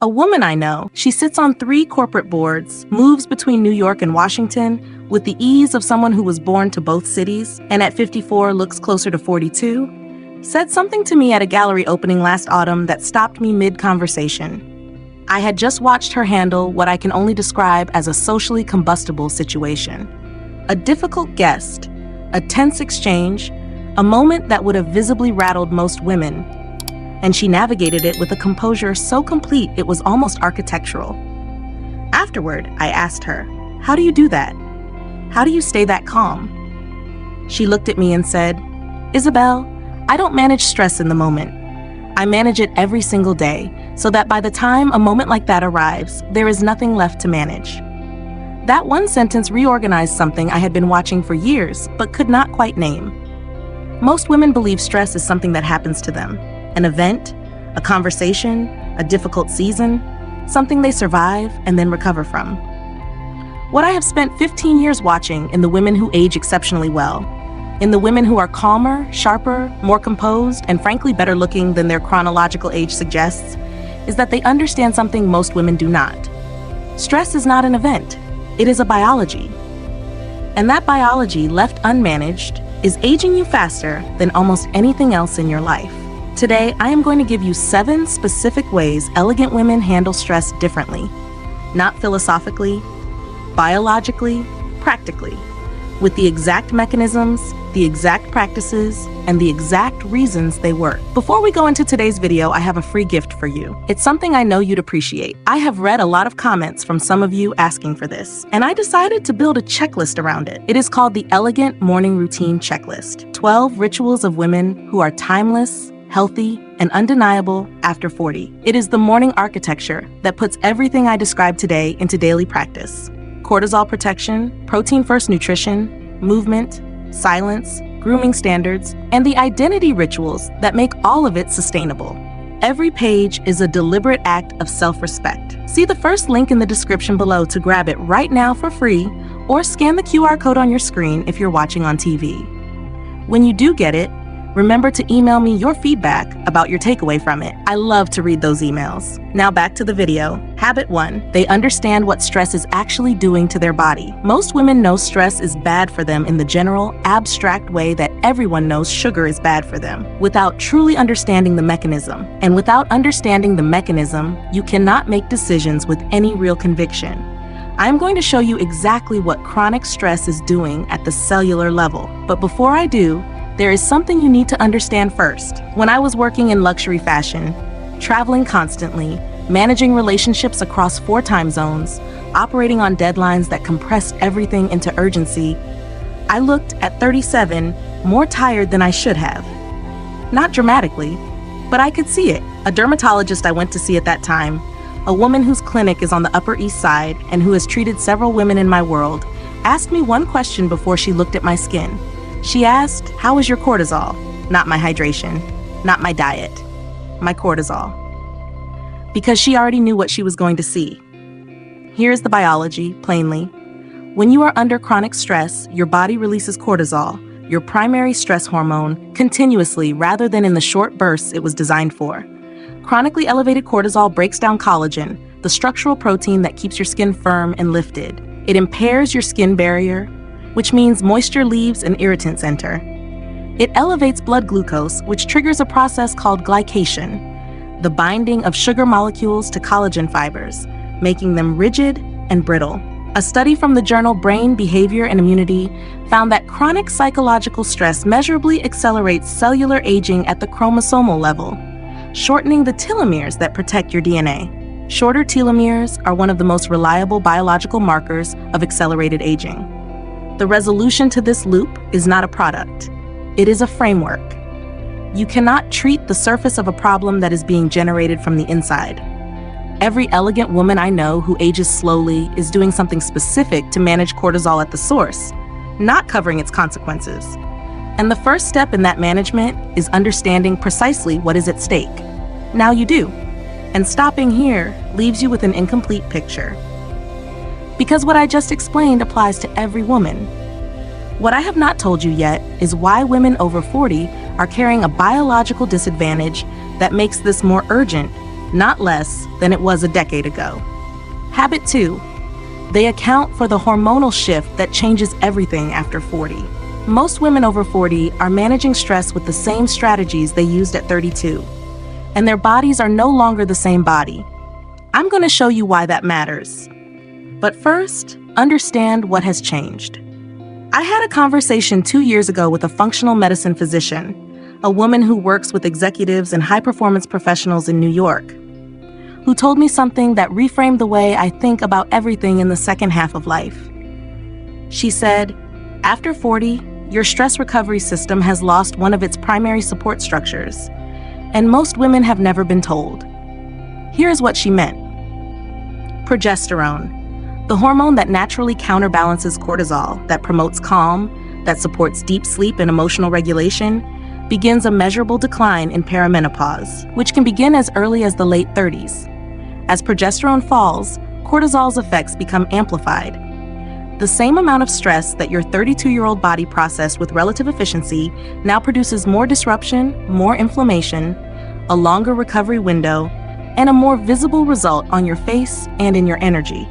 A woman I know, she sits on 3 corporate boards, moves between New York and Washington with the ease of someone who was born to both cities and at 54 looks closer to 42, said something to me at a gallery opening last autumn that stopped me mid-conversation. I had just watched her handle what I can only describe as a socially combustible situation. A difficult guest, a tense exchange, a moment that would have visibly rattled most women, and she navigated it with a composure so complete it was almost architectural. Afterward, I asked her, "How do you do that? How do you stay that calm?" She looked at me and said, "Isabel, I don't manage stress in the moment. I manage it every single day, so that by the time a moment like that arrives, there is nothing left to manage." That one sentence reorganized something I had been watching for years, but could not quite name. Most women believe stress is something that happens to them. An event, a conversation, a difficult season, something they survive and then recover from. What I have spent 15 years watching in the women who age exceptionally well, in the women who are calmer, sharper, more composed, and frankly better looking than their chronological age suggests, is that they understand something most women do not. Stress is not an event, it is a biology. And that biology, left unmanaged, is aging you faster than almost anything else in your life. Today, I am going to give you 7 specific ways elegant women handle stress differently. Not philosophically, biologically, practically, with the exact mechanisms, the exact practices, and the exact reasons they work. Before we go into today's video, I have a free gift for you. It's something I know you'd appreciate. I have read a lot of comments from some of you asking for this, and I decided to build a checklist around it. It is called the Elegant Morning Routine Checklist. 12 rituals of women who are timeless, healthy, and undeniable after 40. It is the morning architecture that puts everything I described today into daily practice. Cortisol protection, protein-first nutrition, movement, silence, grooming standards, and the identity rituals that make all of it sustainable. Every page is a deliberate act of self-respect. See the first link in the description below to grab it right now for free, or scan the QR code on your screen if you're watching on TV. When you do get it, remember to email me your feedback about your takeaway from it. I love to read those emails. Now back to the video. Habit 1. They understand what stress is actually doing to their body. Most women know stress is bad for them in the general, abstract way that everyone knows sugar is bad for them, without truly understanding the mechanism. And without understanding the mechanism, you cannot make decisions with any real conviction. I'm going to show you exactly what chronic stress is doing at the cellular level. But before I do, there is something you need to understand first. When I was working in luxury fashion, traveling constantly, managing relationships across 4 time zones, operating on deadlines that compressed everything into urgency, I looked at 37 more tired than I should have. Not dramatically, but I could see it. A dermatologist I went to see at that time, a woman whose clinic is on the Upper East Side and who has treated several women in my world, asked me one question before she looked at my skin. She asked, "How is your cortisol?" Not my hydration, not my diet, my cortisol. Because she already knew what she was going to see. Here's the biology, plainly. When you are under chronic stress, your body releases cortisol, your primary stress hormone, continuously rather than in the short bursts it was designed for. Chronically elevated cortisol breaks down collagen, the structural protein that keeps your skin firm and lifted. It impairs your skin barrier, which means moisture leaves and irritants enter. It elevates blood glucose, which triggers a process called glycation, the binding of sugar molecules to collagen fibers, making them rigid and brittle. A study from the journal Brain, Behavior, and Immunity found that chronic psychological stress measurably accelerates cellular aging at the chromosomal level, shortening the telomeres that protect your DNA. Shorter telomeres are one of the most reliable biological markers of accelerated aging. The resolution to this loop is not a product. It is a framework. You cannot treat the surface of a problem that is being generated from the inside. Every elegant woman I know who ages slowly is doing something specific to manage cortisol at the source, not covering its consequences. And the first step in that management is understanding precisely what is at stake. Now you do. And stopping here leaves you with an incomplete picture. Because what I just explained applies to every woman. What I have not told you yet is why women over 40 are carrying a biological disadvantage that makes this more urgent not less than it was a decade ago. Habit 2. They account for the hormonal shift that changes everything after 40. Most women over 40 are managing stress with the same strategies they used at 32, and their bodies are no longer the same body. I'm going to show you why that matters. But first, understand what has changed. I had a conversation 2 years ago with a functional medicine physician, a woman who works with executives and high-performance professionals in New York, who told me something that reframed the way I think about everything in the second half of life. She said, after 40, your stress recovery system has lost one of its primary support structures, and most women have never been told. Here's what she meant. Progesterone, the hormone that naturally counterbalances cortisol, that promotes calm, that supports deep sleep and emotional regulation, begins a measurable decline in perimenopause, which can begin as early as the late 30s. As progesterone falls, cortisol's effects become amplified. The same amount of stress that your 32-year-old body processed with relative efficiency now produces more disruption, more inflammation, a longer recovery window, and a more visible result on your face and in your energy.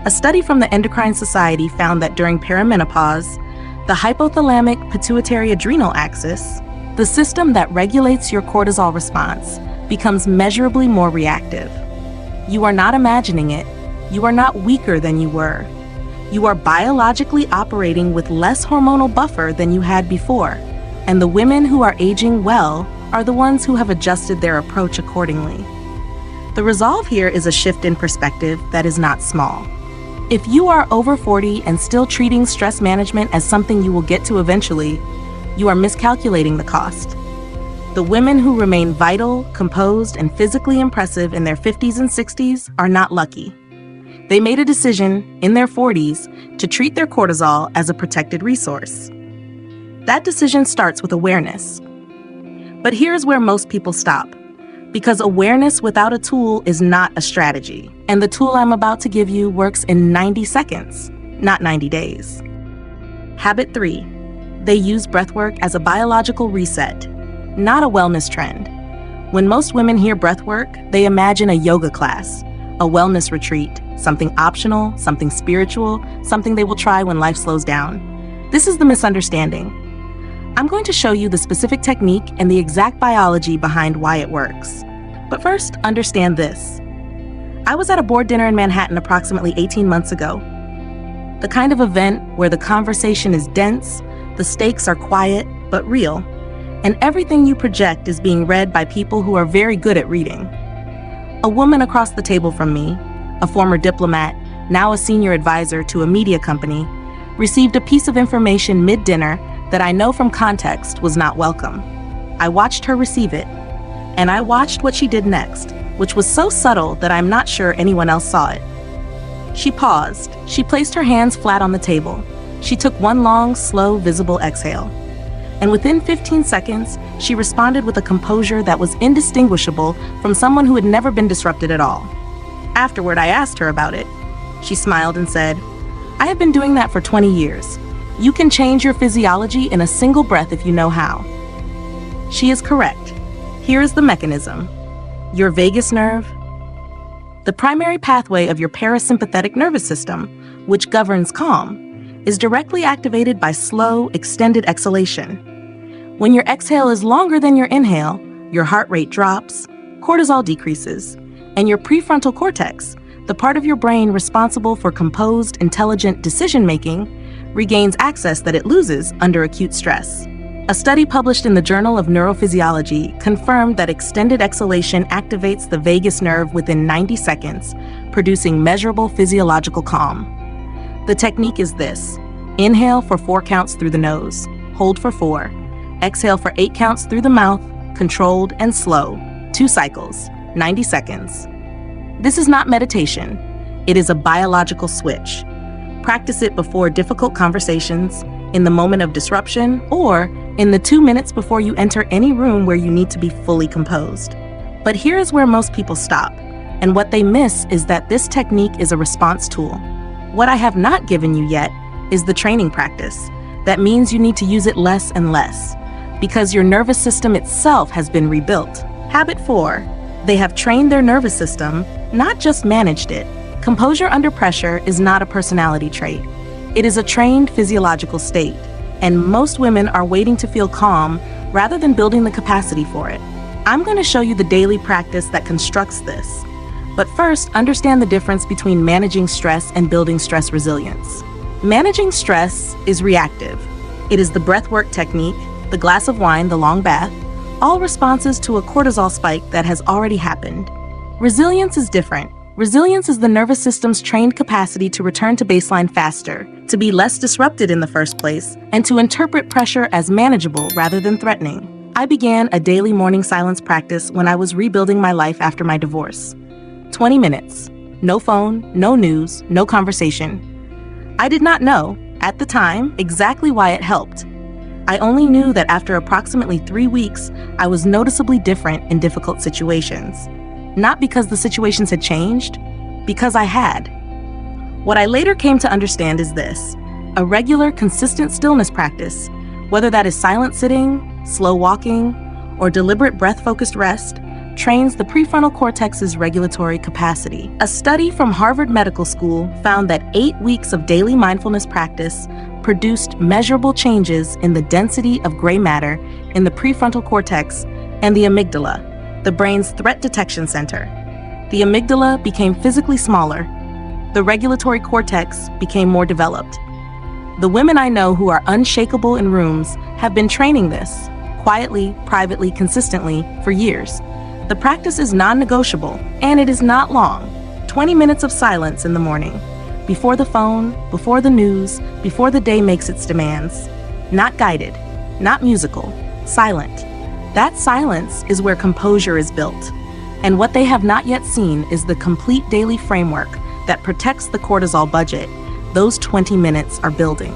A study from the Endocrine Society found that during perimenopause, the hypothalamic pituitary adrenal axis, the system that regulates your cortisol response, becomes measurably more reactive. You are not imagining it. You are not weaker than you were. You are biologically operating with less hormonal buffer than you had before, and the women who are aging well are the ones who have adjusted their approach accordingly. The resolve here is a shift in perspective that is not small. If you are over 40 and still treating stress management as something you will get to eventually, you are miscalculating the cost. The women who remain vital, composed, and physically impressive in their 50s and 60s are not lucky. They made a decision in their 40s to treat their cortisol as a protected resource. That decision starts with awareness. But here's where most people stop. Because awareness without a tool is not a strategy. And the tool I'm about to give you works in 90 seconds, not 90 days. Habit 3. They use breathwork as a biological reset, not a wellness trend. When most women hear breathwork, they imagine a yoga class, a wellness retreat, something optional, something spiritual, something they will try when life slows down. This is the misunderstanding. I'm going to show you the specific technique and the exact biology behind why it works. But first, understand this. I was at a board dinner in Manhattan approximately 18 months ago. The kind of event where the conversation is dense, the stakes are quiet but real, and everything you project is being read by people who are very good at reading. A woman across the table from me, a former diplomat, now a senior advisor to a media company, received a piece of information mid-dinner that I know from context was not welcome. I watched her receive it, and I watched what she did next, which was so subtle that I'm not sure anyone else saw it. She paused. She placed her hands flat on the table. She took one long, slow, visible exhale. And within 15 seconds, she responded with a composure that was indistinguishable from someone who had never been disrupted at all. Afterward, I asked her about it. She smiled and said, "I have been doing that for 20 years. You can change your physiology in a single breath if you know how." She is correct. Here is the mechanism. Your vagus nerve, the primary pathway of your parasympathetic nervous system, which governs calm, is directly activated by slow, extended exhalation. When your exhale is longer than your inhale, your heart rate drops, cortisol decreases, and your prefrontal cortex, the part of your brain responsible for composed, intelligent decision-making, regains access that it loses under acute stress. A study published in the Journal of Neurophysiology confirmed that extended exhalation activates the vagus nerve within 90 seconds, producing measurable physiological calm. The technique is this. Inhale for 4 counts through the nose, hold for 4, exhale for 8 counts through the mouth, controlled and slow, 2 cycles, 90 seconds. This is not meditation. It is a biological switch. Practice it before difficult conversations, in the moment of disruption, or in the 2 minutes before you enter any room where you need to be fully composed. But here is where most people stop, and what they miss is that this technique is a response tool. What I have not given you yet is the training practice. That means you need to use it less and less, because your nervous system itself has been rebuilt. Habit 4. They have trained their nervous system, not just managed it. Composure under pressure is not a personality trait. It is a trained physiological state, and most women are waiting to feel calm rather than building the capacity for it. I'm going to show you the daily practice that constructs this. But first, understand the difference between managing stress and building stress resilience. Managing stress is reactive. It is the breathwork technique, the glass of wine, the long bath, all responses to a cortisol spike that has already happened. Resilience is different. Resilience is the nervous system's trained capacity to return to baseline faster, to be less disrupted in the first place, and to interpret pressure as manageable rather than threatening. I began a daily morning silence practice when I was rebuilding my life after my divorce. 20 minutes. No phone, no news, no conversation. I did not know, at the time, exactly why it helped. I only knew that after approximately 3 weeks, I was noticeably different in difficult situations. Not because the situations had changed, because I had. What I later came to understand is this: a regular, consistent stillness practice, whether that is silent sitting, slow walking, or deliberate breath-focused rest, trains the prefrontal cortex's regulatory capacity. A study from Harvard Medical School found that 8 weeks of daily mindfulness practice produced measurable changes in the density of gray matter in the prefrontal cortex and the amygdala, the brain's threat detection center. The amygdala became physically smaller. The regulatory cortex became more developed. The women I know who are unshakable in rooms have been training this, quietly, privately, consistently, for years. The practice is non-negotiable, and it is not long. 20 minutes of silence in the morning. Before the phone, before the news, before the day makes its demands. Not guided, not musical, silent. That silence is where composure is built. And what they have not yet seen is the complete daily framework that protects the cortisol budget those 20 minutes are building.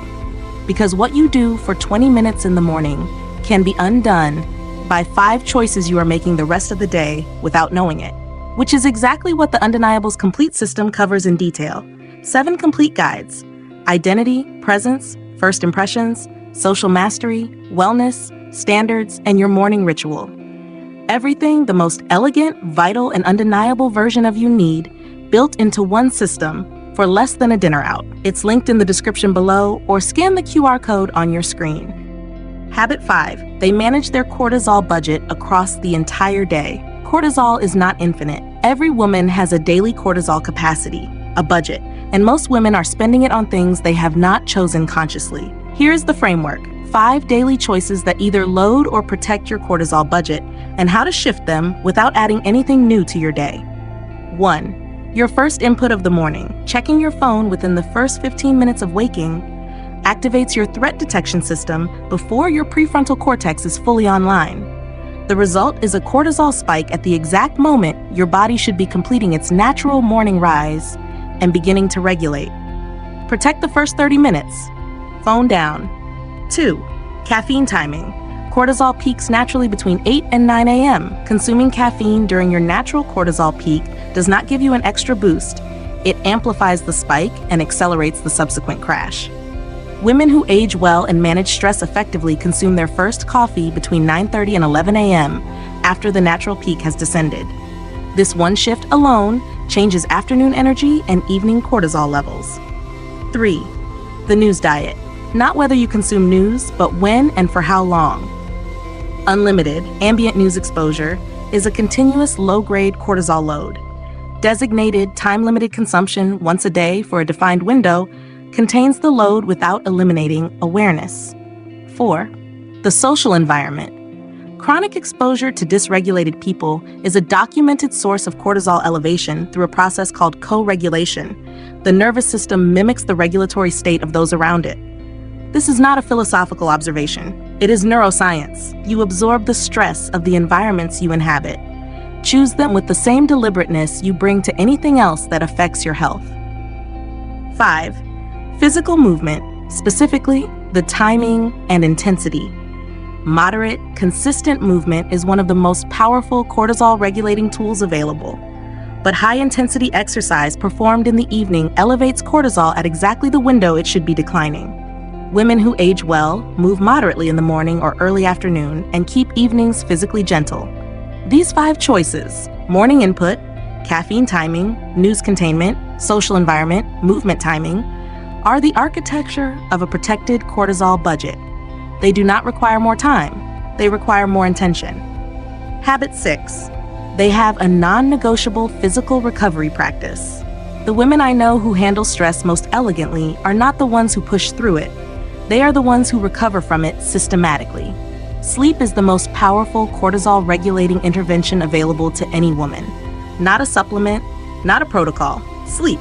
Because what you do for 20 minutes in the morning can be undone by 5 choices you are making the rest of the day without knowing it, which is exactly what the Undeniable's complete system covers in detail. 7 complete guides: identity, presence, first impressions, social mastery, wellness, standards, and your morning ritual. Everything the most elegant, vital, and undeniable version of you need, built into one system for less than a dinner out. It's linked in the description below, or scan the QR code on your screen. Habit 5. They manage their cortisol budget across the entire day. Cortisol is not infinite. Every woman has a daily cortisol capacity, a budget, and most women are spending it on things they have not chosen consciously. Here's the framework: 5 daily choices that either load or protect your cortisol budget, and how to shift them without adding anything new to your day. 1. Your first input of the morning. Checking your phone within the first 15 minutes of waking activates your threat detection system before your prefrontal cortex is fully online. The result is a cortisol spike at the exact moment your body should be completing its natural morning rise and beginning to regulate. Protect the first 30 minutes. Phone down. 2. Caffeine timing. Cortisol peaks naturally between 8 and 9 a.m. Consuming caffeine during your natural cortisol peak does not give you an extra boost. It amplifies the spike and accelerates the subsequent crash. Women who age well and manage stress effectively consume their first coffee between 9:30 and 11 a.m. after the natural peak has descended. This one shift alone changes afternoon energy and evening cortisol levels. 3. The news diet. Not whether you consume news, but when and for how long. Unlimited, ambient news exposure is a continuous low-grade cortisol load. Designated, time-limited consumption once a day for a defined window contains the load without eliminating awareness. 4. The social environment. Chronic exposure to dysregulated people is a documented source of cortisol elevation through a process called co-regulation. The nervous system mimics the regulatory state of those around it. This is not a philosophical observation. It is neuroscience. You absorb the stress of the environments you inhabit. Choose them with the same deliberateness you bring to anything else that affects your health. 5. Physical movement, specifically the timing and intensity. Moderate, consistent movement is one of the most powerful cortisol-regulating tools available. But high-intensity exercise performed in the evening elevates cortisol at exactly the window it should be declining. Women who age well move moderately in the morning or early afternoon and keep evenings physically gentle. These 5 choices, Morning input, caffeine timing, news containment, social environment, movement timing, are the architecture of a protected cortisol budget. They do not require more time, they require more intention. Habit 6. They have a non-negotiable physical recovery practice. The women I know who handle stress most elegantly are not the ones who push through it. They are the ones who recover from it systematically. Sleep is the most powerful cortisol-regulating intervention available to any woman. Not a supplement, not a protocol. Sleep.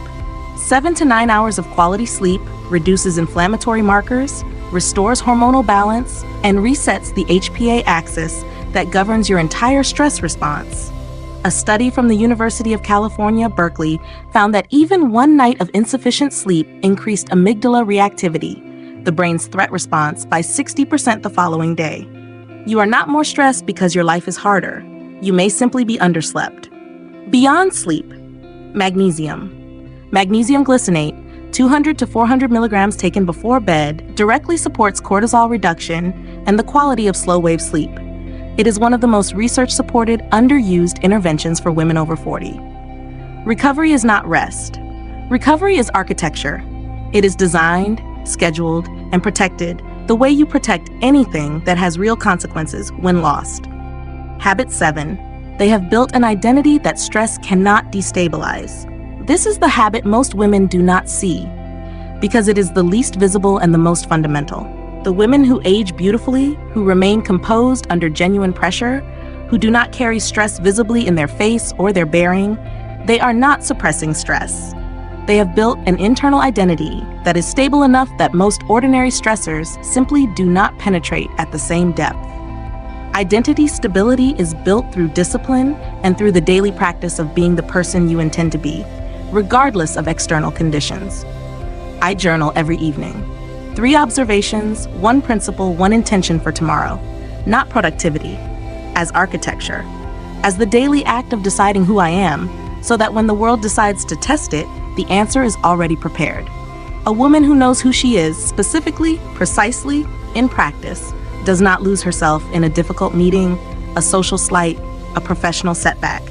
7 to 9 hours of quality sleep reduces inflammatory markers, restores hormonal balance, and resets the HPA axis that governs your entire stress response. A study from the University of California, Berkeley, found that even one night of insufficient sleep increased amygdala reactivity, the brain's threat response, by 60% the following day. You are not more stressed because your life is harder. You may simply be underslept. Beyond sleep, magnesium. Magnesium glycinate, 200 to 400 milligrams taken before bed, directly supports cortisol reduction and the quality of slow-wave sleep. It is one of the most research-supported, underused interventions for women over 40. Recovery is not rest. Recovery is architecture. It is designed, scheduled, and protected the way you protect anything that has real consequences when lost. Habit 7. They have built an identity that stress cannot destabilize. This is the habit most women do not see, because it is the least visible and the most fundamental. The women who age beautifully, who remain composed under genuine pressure, who do not carry stress visibly in their face or their bearing, they are not suppressing stress. They have built an internal identity that is stable enough that most ordinary stressors simply do not penetrate at the same depth. Identity stability is built through discipline and through the daily practice of being the person you intend to be, regardless of external conditions. I journal every evening. 3 observations, 1 principle, 1 intention for tomorrow. Not productivity, as architecture, as the daily act of deciding who I am, so that when the world decides to test it, the answer is already prepared. A woman who knows who she is, specifically, precisely, in practice, does not lose herself in a difficult meeting, a social slight, a professional setback.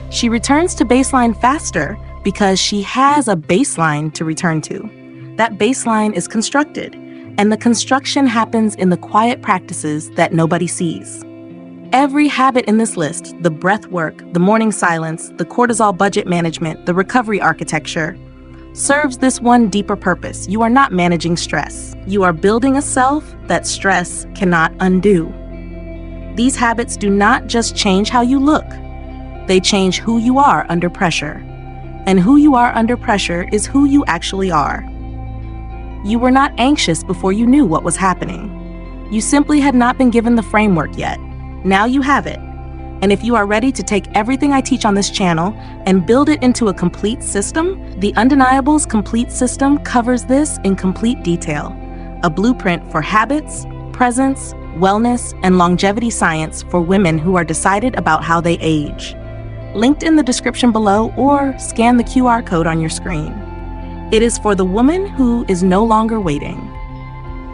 She returns to baseline faster because she has a baseline to return to. That baseline is constructed, and the construction happens in the quiet practices that nobody sees. Every habit in this list, the breath work, the morning silence, the cortisol budget management, the recovery architecture, serves this one deeper purpose. You are not managing stress. You are building a self that stress cannot undo. These habits do not just change how you look. They change who you are under pressure. And who you are under pressure is who you actually are. You were not anxious before you knew what was happening. You simply had not been given the framework yet. Now you have it. And if you are ready to take everything I teach on this channel and build it into a complete system, the Undeniables Complete System covers this in complete detail. A blueprint for habits, presence, wellness, and longevity science for women who are decided about how they age. Linked in the description below, or scan the QR code on your screen. It is for the woman who is no longer waiting.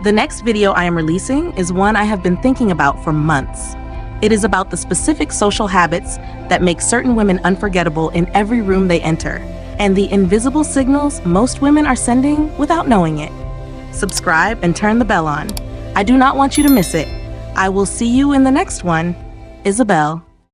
The next video I am releasing is one I have been thinking about for months. It is about the specific social habits that make certain women unforgettable in every room they enter, and the invisible signals most women are sending without knowing it. Subscribe and turn the bell on. I do not want you to miss it. I will see you in the next one. Isabel.